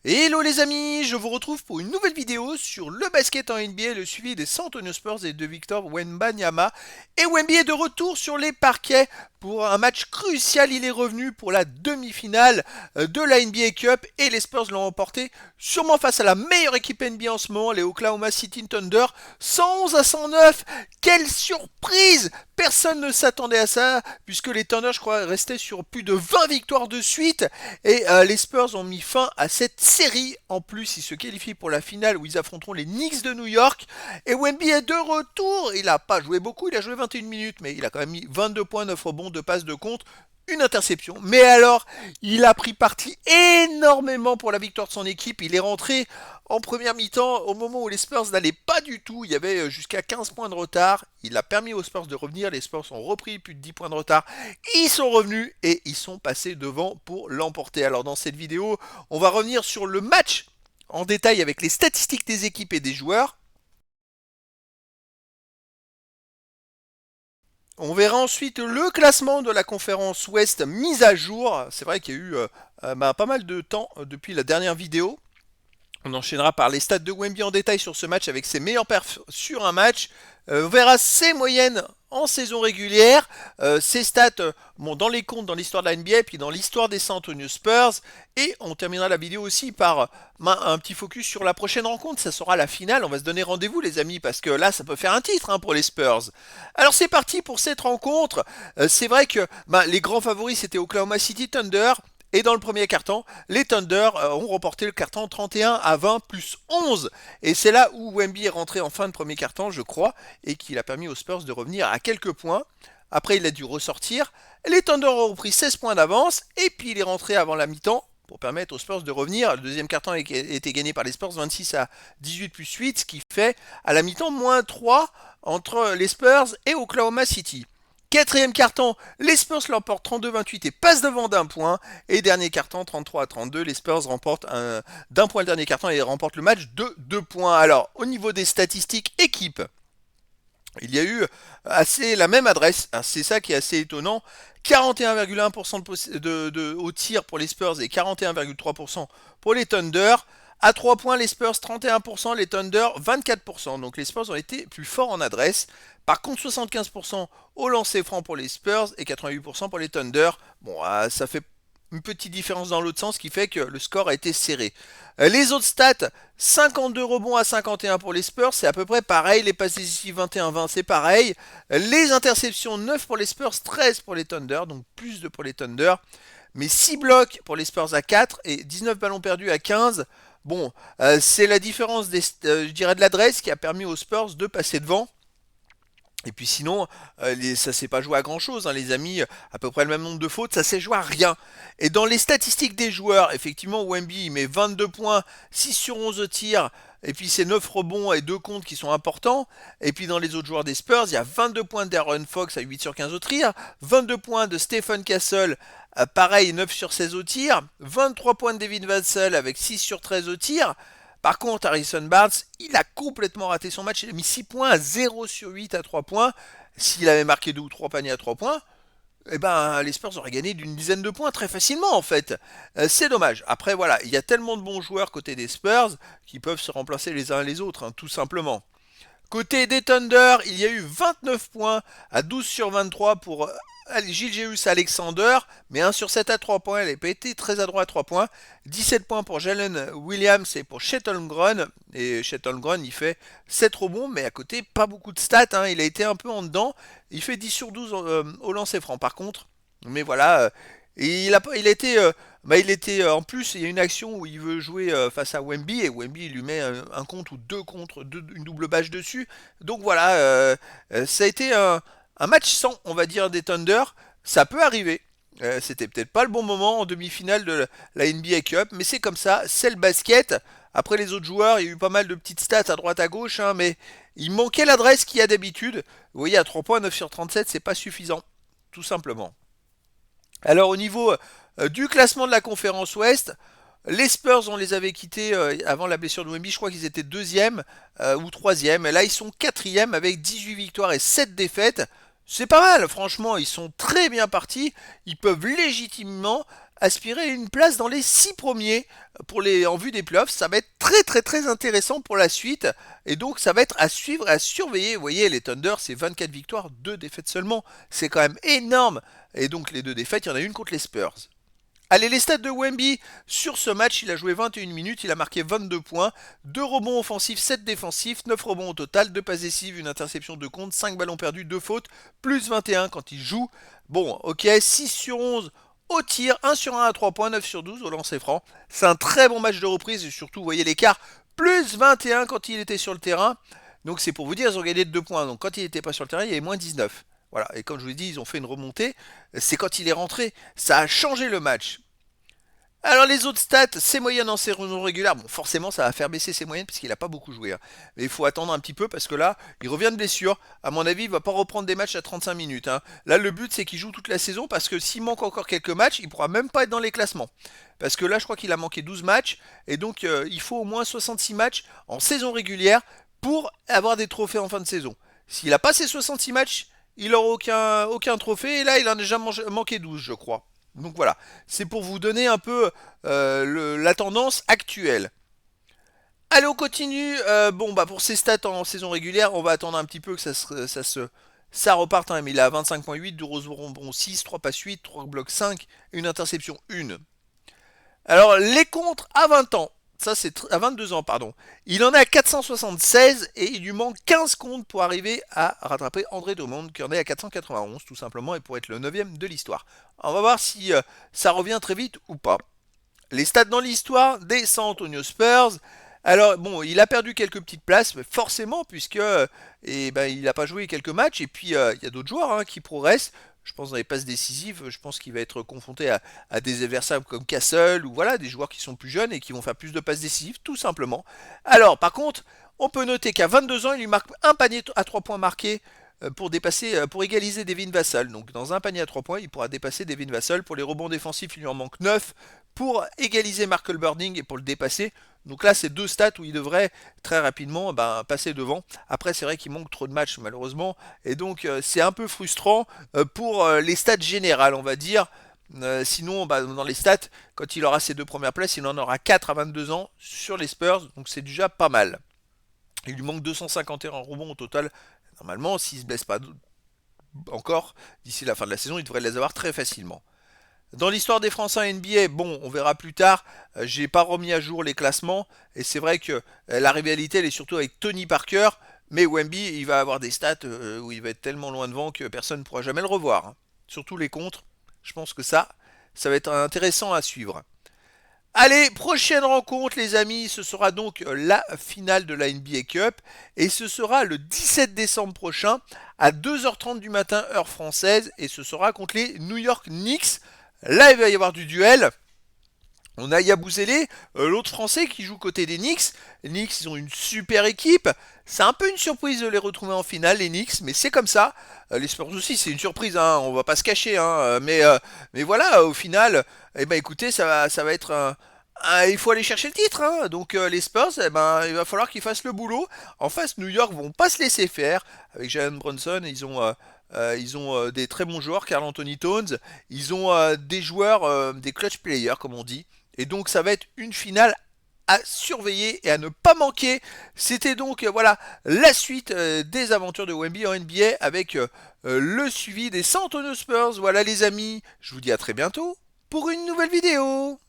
Hello les amis, je vous retrouve pour une nouvelle vidéo sur le basket en NBA, le suivi des San Antonio Spurs et de Victor Wembanyama. Et Wemby est de retour sur les parquets pour un match crucial. Il est revenu pour la demi-finale de la NBA Cup et les Spurs l'ont remporté sûrement face à la meilleure équipe NBA en ce moment, les Oklahoma City Thunder, 111-109. Quelle surprise! Personne ne s'attendait à ça, puisque les Thunder, je crois, restaient sur plus de 20 victoires de suite. Et les Spurs ont mis fin à cette série. En plus, ils se qualifient pour la finale où ils affronteront les Knicks de New York. Et Wemby est de retour. Il n'a pas joué beaucoup, il a joué 21 minutes, mais il a quand même mis 22 points, 9 rebonds, 2 passes de contre, une interception. Mais alors, il a pris parti énormément pour la victoire de son équipe. Il est rentré en première mi-temps au moment où les Spurs n'allaient pas du tout. Il y avait jusqu'à 15 points de retard. Il a permis aux Spurs de revenir. Les Spurs ont repris plus de 10 points de retard. Ils sont revenus et ils sont passés devant pour l'emporter. Alors dans cette vidéo, on va revenir sur le match en détail avec les statistiques des équipes et des joueurs. On verra ensuite le classement de la conférence Ouest mis à jour. C'est vrai qu'il y a eu pas mal de temps depuis la dernière vidéo. On enchaînera par les stats de Wemby en détail sur ce match avec ses meilleurs perfs sur un match. On verra ses moyennes en saison régulière, ses stats bon, dans les comptes, dans l'histoire de la NBA, puis dans l'histoire des San Antonio Spurs. Et on terminera la vidéo aussi par un petit focus sur la prochaine rencontre. Ça sera la finale. On va se donner rendez-vous les amis, parce que là, ça peut faire un titre pour les Spurs. Alors c'est parti pour cette rencontre. C'est vrai que les grands favoris, c'était Oklahoma City Thunder. Et dans le premier carton, les Thunder ont remporté le carton 31-20 plus 11. Et c'est là où Wemby est rentré en fin de premier carton, je crois, et qu'il a permis aux Spurs de revenir à quelques points. Après, il a dû ressortir. Les Thunder ont pris 16 points d'avance, et puis il est rentré avant la mi-temps pour permettre aux Spurs de revenir. Le deuxième carton a été gagné par les Spurs 26-18 plus 8, ce qui fait à la mi-temps moins 3 entre les Spurs et Oklahoma City. Quatrième carton, les Spurs l'emportent 32-28 et passent devant d'un point. Et dernier carton, 33-32, les Spurs remportent d'un point le dernier carton et remportent le match de 2 points. Alors, au niveau des statistiques équipe, il y a eu assez la même adresse. C'est ça qui est assez étonnant. 41,1% au tir pour les Spurs et 41,3% pour les Thunder. À 3 points, les Spurs 31%, les Thunder 24%. Donc les Spurs ont été plus forts en adresse. Par contre, 75% au lancer franc pour les Spurs et 88% pour les Thunder. Bon, ça fait une petite différence dans l'autre sens qui fait que le score a été serré. Les autres stats, 52 rebonds à 51 pour les Spurs, c'est à peu près pareil. Les passes décisives 21-20, c'est pareil. Les interceptions, 9 pour les Spurs, 13 pour les Thunder, donc plus de pour les Thunder. Mais 6 blocs pour les Spurs à 4 et 19 ballons perdus à 15. Bon, c'est la différence je dirais de l'adresse qui a permis aux Spurs de passer devant. Et puis sinon, ça s'est pas joué à grand chose, les amis, à peu près le même nombre de fautes, ça s'est joué à rien. Et dans les statistiques des joueurs, effectivement, Wemby met 22 points, 6 sur 11 au tir, et puis c'est 9 rebonds et 2 comptes qui sont importants. Et puis dans les autres joueurs des Spurs, il y a 22 points d'Aaron Fox à 8 sur 15 au tir, 22 points de Stephen Castle, pareil, 9 sur 16 au tir, 23 points de Devin Vassell avec 6 sur 13 au tir. Par contre, Harrison Barnes, il a complètement raté son match. Il a mis 6 points à 0 sur 8 à 3 points. S'il avait marqué 2 ou 3 paniers à 3 points, eh ben, les Spurs auraient gagné d'une dizaine de points très facilement en fait. C'est dommage. Après voilà, il y a tellement de bons joueurs côté des Spurs qui peuvent se remplacer les uns les autres, tout simplement. Côté des Thunder, il y a eu 29 points à 12 sur 23 pour Gilgeous Alexander, mais 1 sur 7 à 3 points, elle n'a pas été très adroit à 3 points. 17 points pour Jalen Williams et pour Chet Holmgren. Et Chet Holmgren, il fait 7 rebonds, mais à côté, pas beaucoup de stats. Il a été un peu en dedans. Il fait 10 sur 12 au lancer franc, par contre. Mais voilà, il a été il était en plus, il y a une action où il veut jouer face à Wemby et Wemby il lui met un contre ou deux contre, une double bâche dessus. Donc voilà, ça a été un match sans, on va dire, des Thunder. Ça peut arriver. C'était peut-être pas le bon moment en demi-finale de la NBA Cup, mais c'est comme ça, c'est le basket. Après les autres joueurs, il y a eu pas mal de petites stats à droite à gauche, mais il manquait l'adresse qu'il y a d'habitude. Vous voyez, à 3 points, 9 sur 37, c'est pas suffisant, tout simplement. Alors au niveau du classement de la conférence Ouest, les Spurs, on les avait quittés avant la blessure de Wemby, je crois qu'ils étaient deuxième ou troisième. Et là, ils sont quatrième avec 18 victoires et 7 défaites. C'est pas mal, franchement, ils sont très bien partis. Ils peuvent légitimement aspirer à une place dans les 6 premiers en vue des playoffs. Ça va être très intéressant pour la suite. Et donc ça va être à suivre et à surveiller. Vous voyez, les Thunder, c'est 24 victoires, 2 défaites seulement. C'est quand même énorme. Et donc les 2 défaites, il y en a une contre les Spurs. Allez, les stats de Wemby sur ce match, il a joué 21 minutes, il a marqué 22 points, 2 rebonds offensifs, 7 défensifs, 9 rebonds au total, 2 passes décisives, une interception de compte, 5 ballons perdus, 2 fautes, plus 21 quand il joue. Bon, ok, 6 sur 11 au tir, 1 sur 1 à 3 points, 9 sur 12 au lancer franc. C'est un très bon match de reprise et surtout, vous voyez l'écart, plus 21 quand il était sur le terrain. Donc c'est pour vous dire, ils ont gagné de 2 points. Donc quand il n'était pas sur le terrain, il y avait moins 19. Voilà, et comme je vous l'ai dit, ils ont fait une remontée. C'est quand il est rentré. Ça a changé le match. Alors les autres stats, ses moyennes en saison régulière, bon forcément ça va faire baisser ses moyennes parce qu'il n'a pas beaucoup joué. Hein. Mais il faut attendre un petit peu parce que là, il revient de blessure. À mon avis, il va pas reprendre des matchs à 35 minutes. Hein. Là, le but c'est qu'il joue toute la saison parce que s'il manque encore quelques matchs, il pourra même pas être dans les classements. Parce que là, je crois qu'il a manqué 12 matchs et donc il faut au moins 66 matchs en saison régulière pour avoir des trophées en fin de saison. S'il a pas ces 66 matchs, il n'aura aucun trophée et là, il en a déjà manqué 12, je crois. Donc voilà, c'est pour vous donner un peu la tendance actuelle. Allez, on continue. Bon, bah pour ces stats en saison régulière, on va attendre un petit peu que ça reparte. Hein, mais il a 25.8, 2 rebonds 6, 3 passes 8, 3 blocs 5, une interception 1. Alors, les contres à 20 ans. Ça, c'est à 22 ans, pardon. Il en est à 476 et il lui manque 15 comptes pour arriver à rattraper André Drummond, qui en est à 491, tout simplement, et pour être le 9e de l'histoire. On va voir si ça revient très vite ou pas. Les stats dans l'histoire des San Antonio Spurs. Alors, bon, il a perdu quelques petites places, mais forcément, puisque il n'a pas joué quelques matchs, et puis il y a d'autres joueurs hein, qui progressent. Je pense dans les passes décisives, je pense qu'il va être confronté à des adversaires comme Castle, ou voilà, des joueurs qui sont plus jeunes et qui vont faire plus de passes décisives, tout simplement. Alors, par contre, on peut noter qu'à 22 ans, il lui marque un panier à 3 points marqués pour égaliser Devin Vassell. Donc dans un panier à 3 points, il pourra dépasser Devin Vassell. Pour les rebonds défensifs, il lui en manque 9 pour égaliser Michael Birding et pour le dépasser. Donc là, c'est 2 stats où il devrait très rapidement passer devant. Après, c'est vrai qu'il manque trop de matchs malheureusement. Et donc c'est un peu frustrant pour les stats générales, on va dire. Sinon, dans les stats, quand il aura ses 2 premières places, il en aura 4 à 22 ans sur les Spurs. Donc c'est déjà pas mal. Il lui manque 251 rebonds au total. Normalement, s'il ne se blesse pas encore, d'ici la fin de la saison, il devrait les avoir très facilement. Dans l'histoire des Français en NBA, bon, on verra plus tard. J'ai pas remis à jour les classements et c'est vrai que la rivalité elle est surtout avec Tony Parker, mais Wemby il va avoir des stats où il va être tellement loin devant que personne ne pourra jamais le revoir. Hein. Surtout les contres. Je pense que ça va être intéressant à suivre. Allez, prochaine rencontre les amis, ce sera donc la finale de la NBA Cup et ce sera le 17 décembre prochain à 2h30 du matin heure française et ce sera contre les New York Knicks. Là il va y avoir du duel. On a Yabouzélé, l'autre français qui joue côté des Knicks. Les Knicks ils ont une super équipe. C'est un peu une surprise de les retrouver en finale les Knicks, mais c'est comme ça. Les Spurs aussi c'est une surprise, hein, on va pas se cacher. Hein, mais voilà, au final, écoutez, ça va être il faut aller chercher le titre, hein. Donc les Spurs, il va falloir qu'ils fassent le boulot. En face, New York vont pas se laisser faire. Avec Jalen Brunson, ils ont des très bons joueurs, Karl Anthony Towns. Ils ont des joueurs, des clutch players comme on dit. Et donc ça va être une finale à surveiller et à ne pas manquer. C'était donc voilà la suite des aventures de Wemby en NBA avec le suivi des San Antonio Spurs. Voilà les amis, je vous dis à très bientôt pour une nouvelle vidéo.